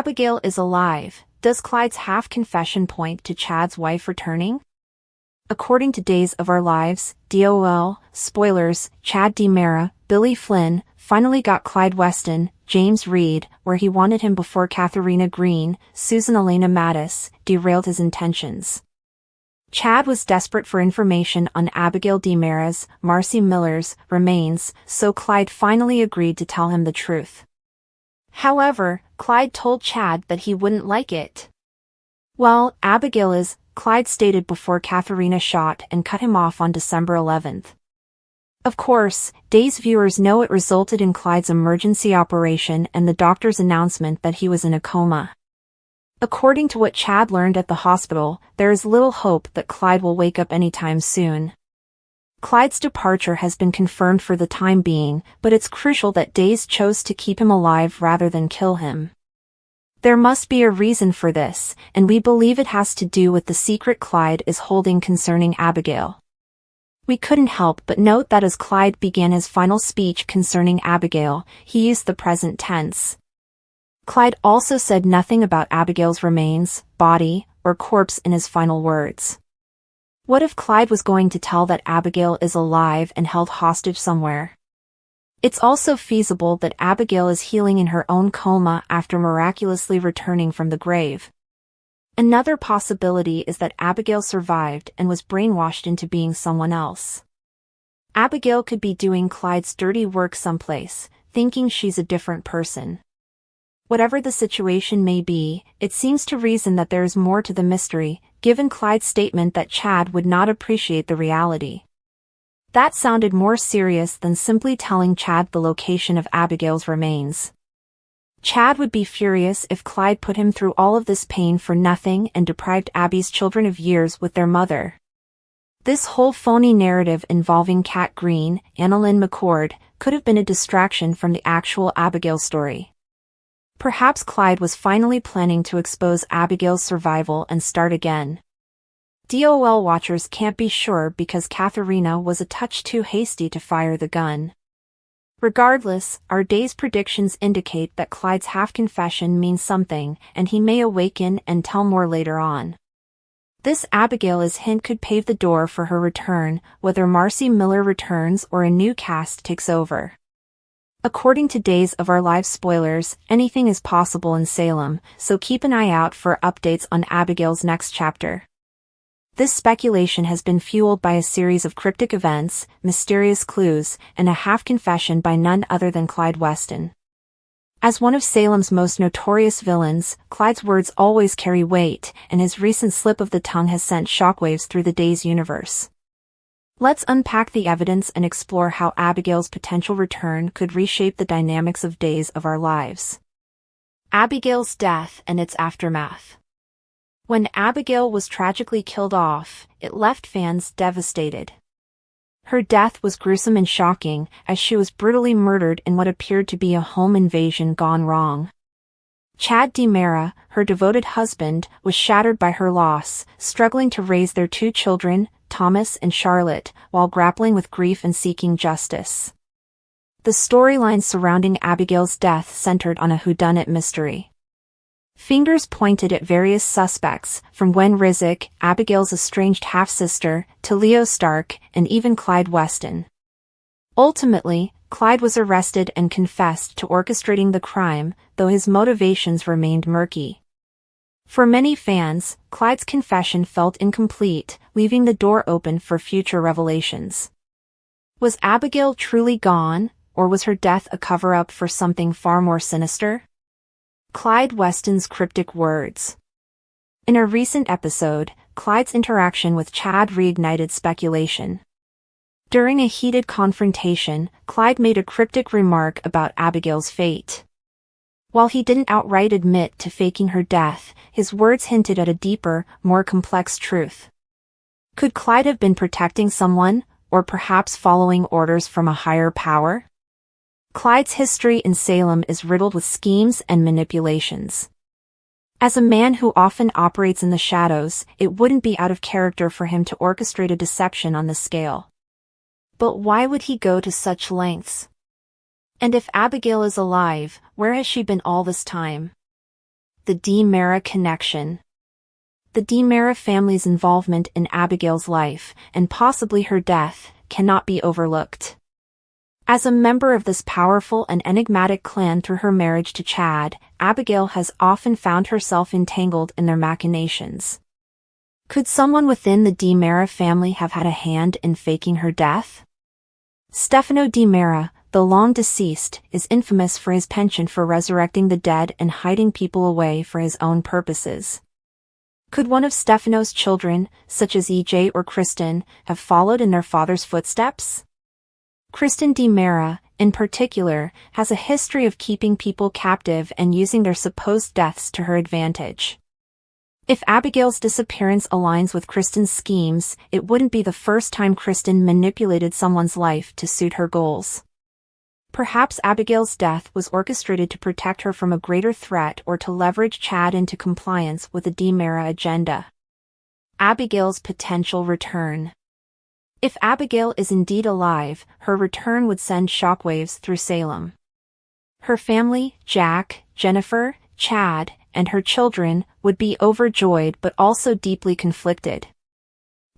Abigail is alive. Does Clyde's half-confession point to Chad's wife returning? According to Days of Our Lives, DOL, spoilers, Chad DiMera, Billy Flynn, finally got Clyde Weston, James Reed, where he wanted him before Katharina Green, Susan Elena Mattis, derailed his intentions. Chad was desperate for information on Abigail DiMera's, Marcy Miller's, remains, so Clyde finally agreed to tell him the truth. However, Clyde told Chad that he wouldn't like it. Well, Abigail is, Clyde stated before Katharina shot and cut him off on December 11th. Of course, Days viewers know it resulted in Clyde's emergency operation and the doctor's announcement that he was in a coma. According to what Chad learned at the hospital, there is little hope that Clyde will wake up anytime soon. Clyde's departure has been confirmed for the time being, but it's crucial that Days chose to keep him alive rather than kill him. There must be a reason for this, and we believe it has to do with the secret Clyde is holding concerning Abigail. We couldn't help but note that as Clyde began his final speech concerning Abigail, he used the present tense. Clyde also said nothing about Abigail's remains, body, or corpse in his final words. What if Clyde was going to tell that Abigail is alive and held hostage somewhere? It's also feasible that Abigail is healing in her own coma after miraculously returning from the grave. Another possibility is that Abigail survived and was brainwashed into being someone else. Abigail could be doing Clyde's dirty work someplace, thinking she's a different person. Whatever the situation may be, it seems to reason that there is more to the mystery, given Clyde's statement that Chad would not appreciate the reality. That sounded more serious than simply telling Chad the location of Abigail's remains. Chad would be furious if Clyde put him through all of this pain for nothing and deprived Abby's children of years with their mother. This whole phony narrative involving Kat Green, Annalyn McCord, could have been a distraction from the actual Abigail story. Perhaps Clyde was finally planning to expose Abigail's survival and start again. DOL watchers can't be sure because Katharina was a touch too hasty to fire the gun. Regardless, our day's predictions indicate that Clyde's half-confession means something, and he may awaken and tell more later on. This Abigail is hint could pave the door for her return, whether Marcy Miller returns or a new cast takes over. According to Days of Our Lives spoilers, anything is possible in Salem, so keep an eye out for updates on Abigail's next chapter. This speculation has been fueled by a series of cryptic events, mysterious clues, and a half-confession by none other than Clyde Weston. As one of Salem's most notorious villains, Clyde's words always carry weight, and his recent slip of the tongue has sent shockwaves through the Days universe. Let's unpack the evidence and explore how Abigail's potential return could reshape the dynamics of Days of Our Lives. Abigail's death and its aftermath. When Abigail was tragically killed off, it left fans devastated. Her death was gruesome and shocking, as she was brutally murdered in what appeared to be a home invasion gone wrong. Chad DiMera, her devoted husband, was shattered by her loss, struggling to raise their two children, Thomas and Charlotte, while grappling with grief and seeking justice. The storyline surrounding Abigail's death centered on a whodunit mystery. Fingers pointed at various suspects, from Gwen Rizek, Abigail's estranged half-sister, to Leo Stark, and even Clyde Weston. Ultimately, Clyde was arrested and confessed to orchestrating the crime, though his motivations remained murky. For many fans, Clyde's confession felt incomplete, leaving the door open for future revelations. Was Abigail truly gone, or was her death a cover-up for something far more sinister? Clyde Weston's cryptic words. In a recent episode, Clyde's interaction with Chad reignited speculation. During a heated confrontation, Clyde made a cryptic remark about Abigail's fate. While he didn't outright admit to faking her death, his words hinted at a deeper, more complex truth. Could Clyde have been protecting someone, or perhaps following orders from a higher power? Clyde's history in Salem is riddled with schemes and manipulations. As a man who often operates in the shadows, it wouldn't be out of character for him to orchestrate a deception on this scale. But why would he go to such lengths? And if Abigail is alive, where has she been all this time? The DiMera connection. The DiMera family's involvement in Abigail's life, and possibly her death, cannot be overlooked. As a member of this powerful and enigmatic clan through her marriage to Chad, Abigail has often found herself entangled in their machinations. Could someone within the DiMera family have had a hand in faking her death? Stefano DiMera, the long deceased, is infamous for his penchant for resurrecting the dead and hiding people away for his own purposes. Could one of Stefano's children, such as EJ or Kristen, have followed in their father's footsteps? Kristen DiMera, in particular, has a history of keeping people captive and using their supposed deaths to her advantage. If Abigail's disappearance aligns with Kristen's schemes, it wouldn't be the first time Kristen manipulated someone's life to suit her goals. Perhaps Abigail's death was orchestrated to protect her from a greater threat or to leverage Chad into compliance with the DiMera agenda. Abigail's potential return. If Abigail is indeed alive, her return would send shockwaves through Salem. Her family, Jack, Jennifer, Chad, and her children, would be overjoyed but also deeply conflicted.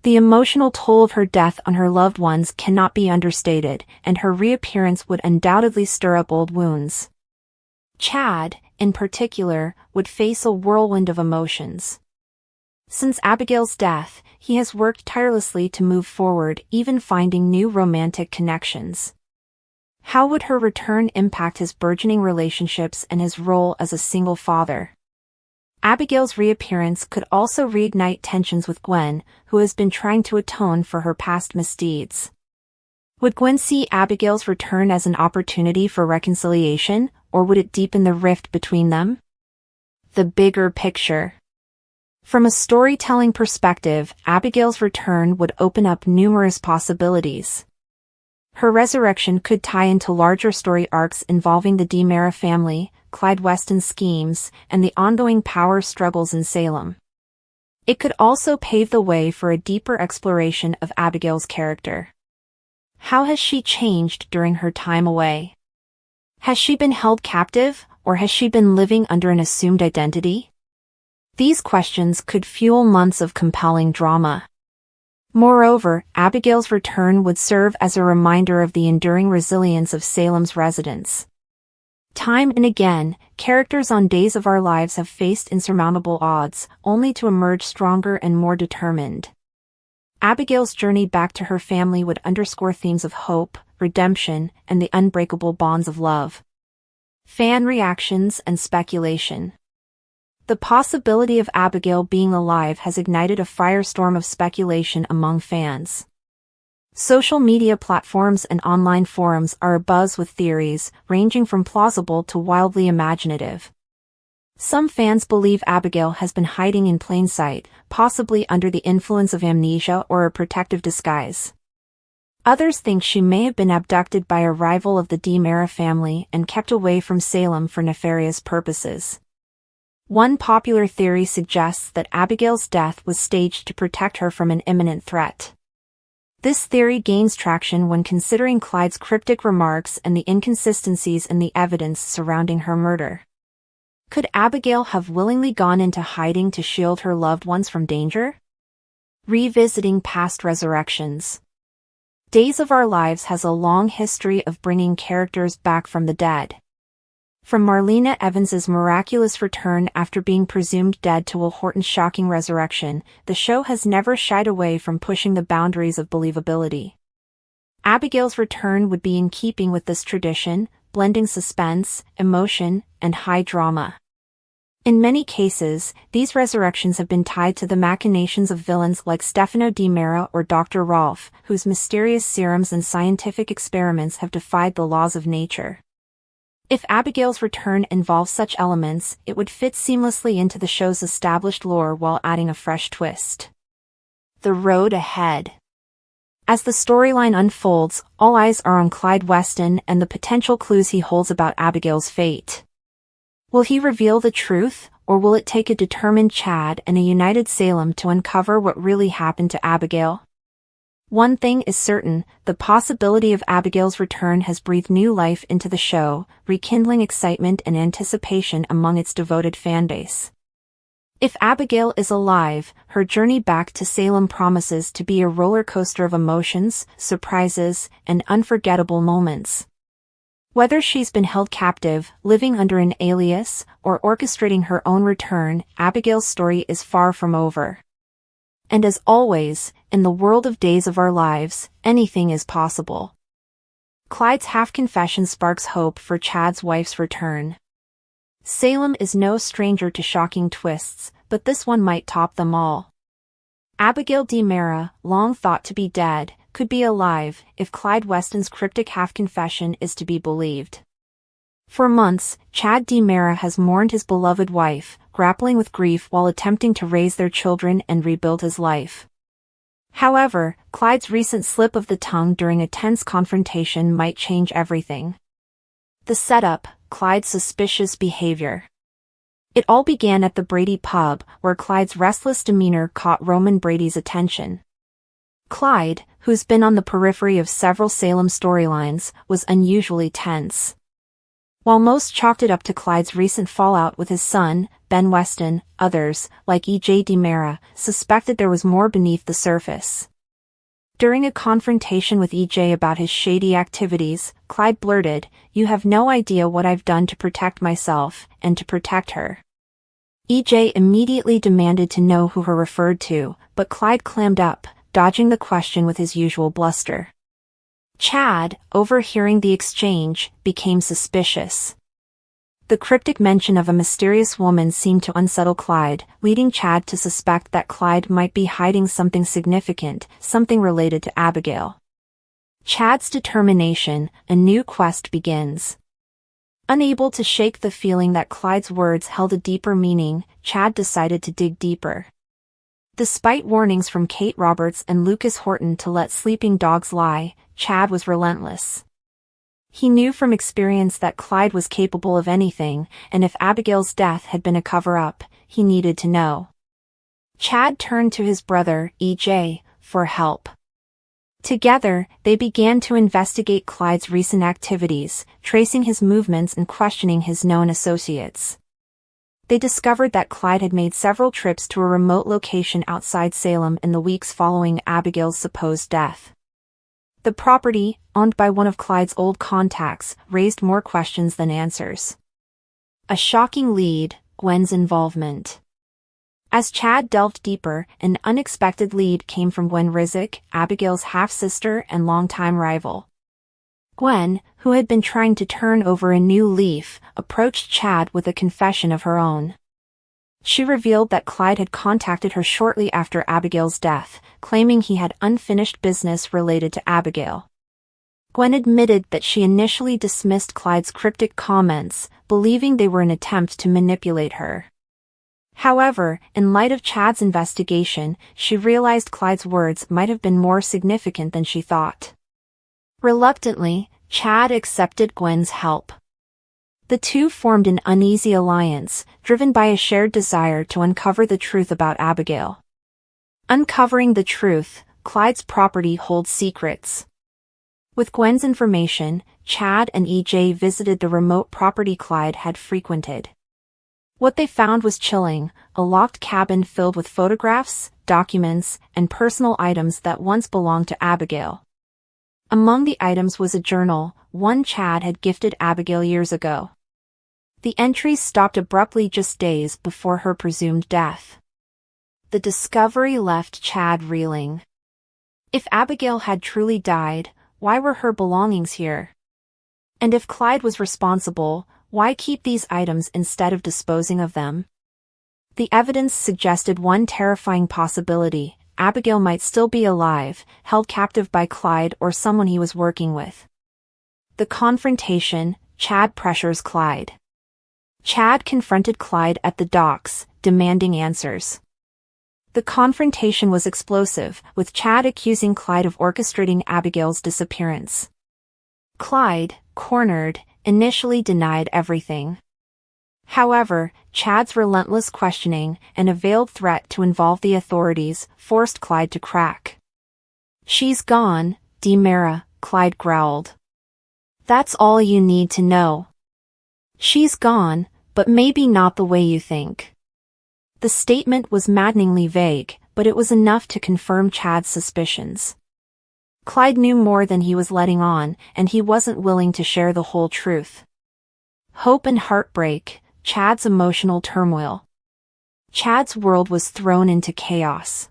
The emotional toll of her death on her loved ones cannot be understated, and her reappearance would undoubtedly stir up old wounds. Chad, in particular, would face a whirlwind of emotions. Since Abigail's death, he has worked tirelessly to move forward, even finding new romantic connections. How would her return impact his burgeoning relationships and his role as a single father? Abigail's reappearance could also reignite tensions with Gwen, who has been trying to atone for her past misdeeds. Would Gwen see Abigail's return as an opportunity for reconciliation, or would it deepen the rift between them? The bigger picture. From a storytelling perspective, Abigail's return would open up numerous possibilities. Her resurrection could tie into larger story arcs involving the DiMera family, Clyde Weston's schemes, and the ongoing power struggles in Salem. It could also pave the way for a deeper exploration of Abigail's character. How has she changed during her time away? Has she been held captive, or has she been living under an assumed identity? These questions could fuel months of compelling drama. Moreover, Abigail's return would serve as a reminder of the enduring resilience of Salem's residents. Time and again, characters on Days of Our Lives have faced insurmountable odds, only to emerge stronger and more determined. Abigail's journey back to her family would underscore themes of hope, redemption, and the unbreakable bonds of love. Fan reactions and speculation. The possibility of Abigail being alive has ignited a firestorm of speculation among fans. Social media platforms and online forums are abuzz with theories, ranging from plausible to wildly imaginative. Some fans believe Abigail has been hiding in plain sight, possibly under the influence of amnesia or a protective disguise. Others think she may have been abducted by a rival of the DiMera family and kept away from Salem for nefarious purposes. One popular theory suggests that Abigail's death was staged to protect her from an imminent threat. This theory gains traction when considering Clyde's cryptic remarks and the inconsistencies in the evidence surrounding her murder. Could Abigail have willingly gone into hiding to shield her loved ones from danger? Revisiting past resurrections. Days of Our Lives has a long history of bringing characters back from the dead. From Marlena Evans's miraculous return after being presumed dead to Will Horton's shocking resurrection, the show has never shied away from pushing the boundaries of believability. Abigail's return would be in keeping with this tradition, blending suspense, emotion, and high drama. In many cases, these resurrections have been tied to the machinations of villains like Stefano DiMera or Dr. Rolf, whose mysterious serums and scientific experiments have defied the laws of nature. If Abigail's return involves such elements, it would fit seamlessly into the show's established lore while adding a fresh twist. The road ahead. As the storyline unfolds, all eyes are on Clyde Weston and the potential clues he holds about Abigail's fate. Will he reveal the truth, or will it take a determined Chad and a united Salem to uncover what really happened to Abigail? One thing is certain, the possibility of Abigail's return has breathed new life into the show, rekindling excitement and anticipation among its devoted fanbase. If Abigail is alive, her journey back to Salem promises to be a roller coaster of emotions, surprises, and unforgettable moments. Whether she's been held captive, living under an alias, or orchestrating her own return, Abigail's story is far from over. And as always, in the world of Days of Our Lives, anything is possible. Clyde's half-confession sparks hope for Chad's wife's return. Salem is no stranger to shocking twists, but this one might top them all. Abigail DiMera, long thought to be dead, could be alive, if Clyde Weston's cryptic half-confession is to be believed. For months, Chad DiMera has mourned his beloved wife, grappling with grief while attempting to raise their children and rebuild his life. However, Clyde's recent slip of the tongue during a tense confrontation might change everything. The setup: Clyde's suspicious behavior. It all began at the Brady pub, where Clyde's restless demeanor caught Roman Brady's attention. Clyde, who's been on the periphery of several Salem storylines, was unusually tense. While most chalked it up to Clyde's recent fallout with his son, Ben Weston, others, like E.J. DiMera, suspected there was more beneath the surface. During a confrontation with E.J. about his shady activities, Clyde blurted, "You have no idea what I've done to protect myself, and to protect her." E.J. immediately demanded to know who her referred to, but Clyde clammed up, dodging the question with his usual bluster. Chad, overhearing the exchange, became suspicious. The cryptic mention of a mysterious woman seemed to unsettle Clyde, leading Chad to suspect that Clyde might be hiding something significant, something related to Abigail. Chad's determination: a new quest begins. Unable to shake the feeling that Clyde's words held a deeper meaning, Chad decided to dig deeper. Despite warnings from Kate Roberts and Lucas Horton to let sleeping dogs lie, Chad was relentless. He knew from experience that Clyde was capable of anything, and if Abigail's death had been a cover-up, he needed to know. Chad turned to his brother, E.J., for help. Together, they began to investigate Clyde's recent activities, tracing his movements and questioning his known associates. They discovered that Clyde had made several trips to a remote location outside Salem in the weeks following Abigail's supposed death. The property, owned by one of Clyde's old contacts, raised more questions than answers. A shocking lead: Gwen's involvement. As Chad delved deeper, an unexpected lead came from Gwen Rizek, Abigail's half-sister and longtime rival. Gwen, who had been trying to turn over a new leaf, approached Chad with a confession of her own. She revealed that Clyde had contacted her shortly after Abigail's death, claiming he had unfinished business related to Abigail. Gwen admitted that she initially dismissed Clyde's cryptic comments, believing they were an attempt to manipulate her. However, in light of Chad's investigation, she realized Clyde's words might have been more significant than she thought. Reluctantly, Chad accepted Gwen's help. The two formed an uneasy alliance, driven by a shared desire to uncover the truth about Abigail. Uncovering the truth: Clyde's property holds secrets. With Gwen's information, Chad and E.J. visited the remote property Clyde had frequented. What they found was chilling: a locked cabin filled with photographs, documents, and personal items that once belonged to Abigail. Among the items was a journal, one Chad had gifted Abigail years ago. The entries stopped abruptly just days before her presumed death. The discovery left Chad reeling. If Abigail had truly died, why were her belongings here? And if Clyde was responsible, why keep these items instead of disposing of them? The evidence suggested one terrifying possibility: Abigail might still be alive, held captive by Clyde or someone he was working with. The confrontation: Chad pressures Clyde. Chad confronted Clyde at the docks, demanding answers. The confrontation was explosive, with Chad accusing Clyde of orchestrating Abigail's disappearance. Clyde, cornered, initially denied everything. However, Chad's relentless questioning and a veiled threat to involve the authorities forced Clyde to crack. She's gone, DiMera, Clyde growled. That's all you need to know. She's gone, but maybe not the way you think. The statement was maddeningly vague, but it was enough to confirm Chad's suspicions. Clyde knew more than he was letting on, and he wasn't willing to share the whole truth. Hope and heartbreak, Chad's emotional turmoil. Chad's world was thrown into chaos.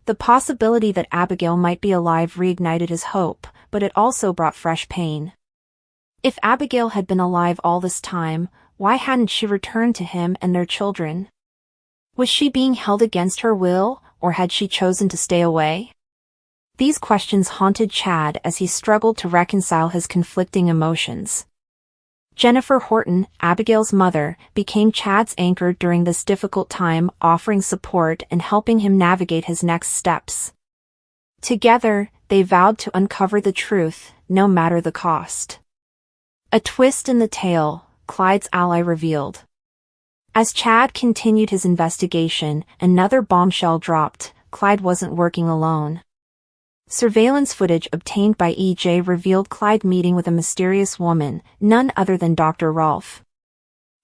The possibility that Abigail might be alive reignited his hope, but it also brought fresh pain. If Abigail had been alive all this time, why hadn't she returned to him and their children? Was she being held against her will, or had she chosen to stay away? These questions haunted Chad as he struggled to reconcile his conflicting emotions. Jennifer Horton, Abigail's mother, became Chad's anchor during this difficult time, offering support and helping him navigate his next steps. Together, they vowed to uncover the truth, no matter the cost. A twist in the tale, Clyde's ally revealed. As Chad continued his investigation, another bombshell dropped. Clyde wasn't working alone. Surveillance footage obtained by EJ revealed Clyde meeting with a mysterious woman, none other than Dr. Rolfe.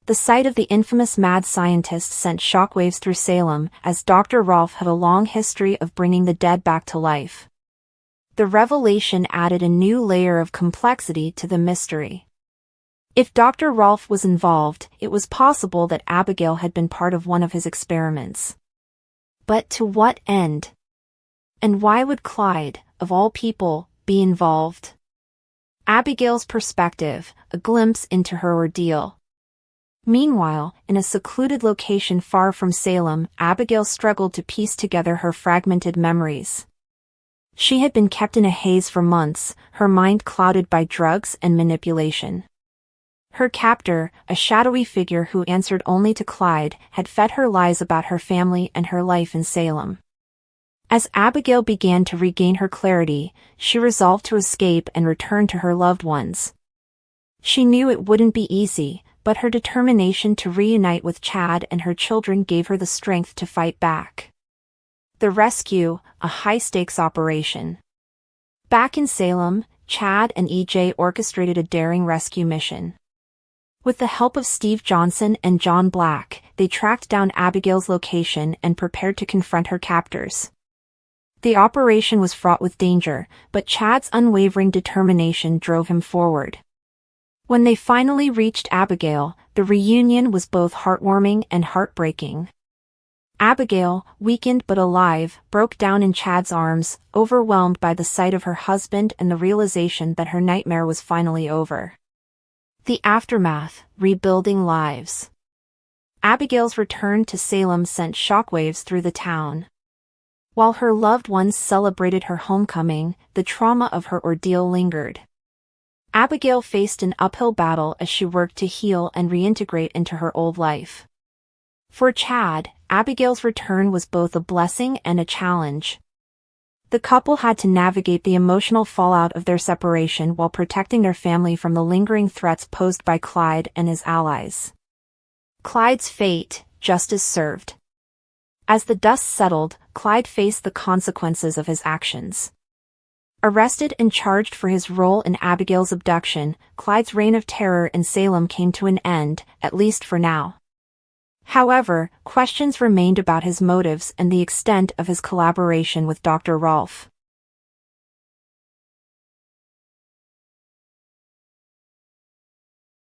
The sight of the infamous mad scientist sent shockwaves through Salem, as Dr. Rolfe had a long history of bringing the dead back to life. The revelation added a new layer of complexity to the mystery. If Dr. Rolfe was involved, it was possible that Abigail had been part of one of his experiments. But to what end? And why would Clyde, of all people, be involved? Abigail's perspective, a glimpse into her ordeal. Meanwhile, in a secluded location far from Salem, Abigail struggled to piece together her fragmented memories. She had been kept in a haze for months, her mind clouded by drugs and manipulation. Her captor, a shadowy figure who answered only to Clyde, had fed her lies about her family and her life in Salem. As Abigail began to regain her clarity, she resolved to escape and return to her loved ones. She knew it wouldn't be easy, but her determination to reunite with Chad and her children gave her the strength to fight back. The rescue, a high-stakes operation. Back in Salem, Chad and EJ orchestrated a daring rescue mission. With the help of Steve Johnson and John Black, they tracked down Abigail's location and prepared to confront her captors. The operation was fraught with danger, but Chad's unwavering determination drove him forward. When they finally reached Abigail, the reunion was both heartwarming and heartbreaking. Abigail, weakened but alive, broke down in Chad's arms, overwhelmed by the sight of her husband and the realization that her nightmare was finally over. The aftermath, rebuilding lives. Abigail's return to Salem sent shockwaves through the town. While her loved ones celebrated her homecoming, the trauma of her ordeal lingered. Abigail faced an uphill battle as she worked to heal and reintegrate into her old life. For Chad, Abigail's return was both a blessing and a challenge. The couple had to navigate the emotional fallout of their separation while protecting their family from the lingering threats posed by Clyde and his allies. Clyde's fate, justice served. As the dust settled, Clyde faced the consequences of his actions. Arrested and charged for his role in Abigail's abduction, Clyde's reign of terror in Salem came to an end, at least for now. However, questions remained about his motives and the extent of his collaboration with Dr. Rolfe.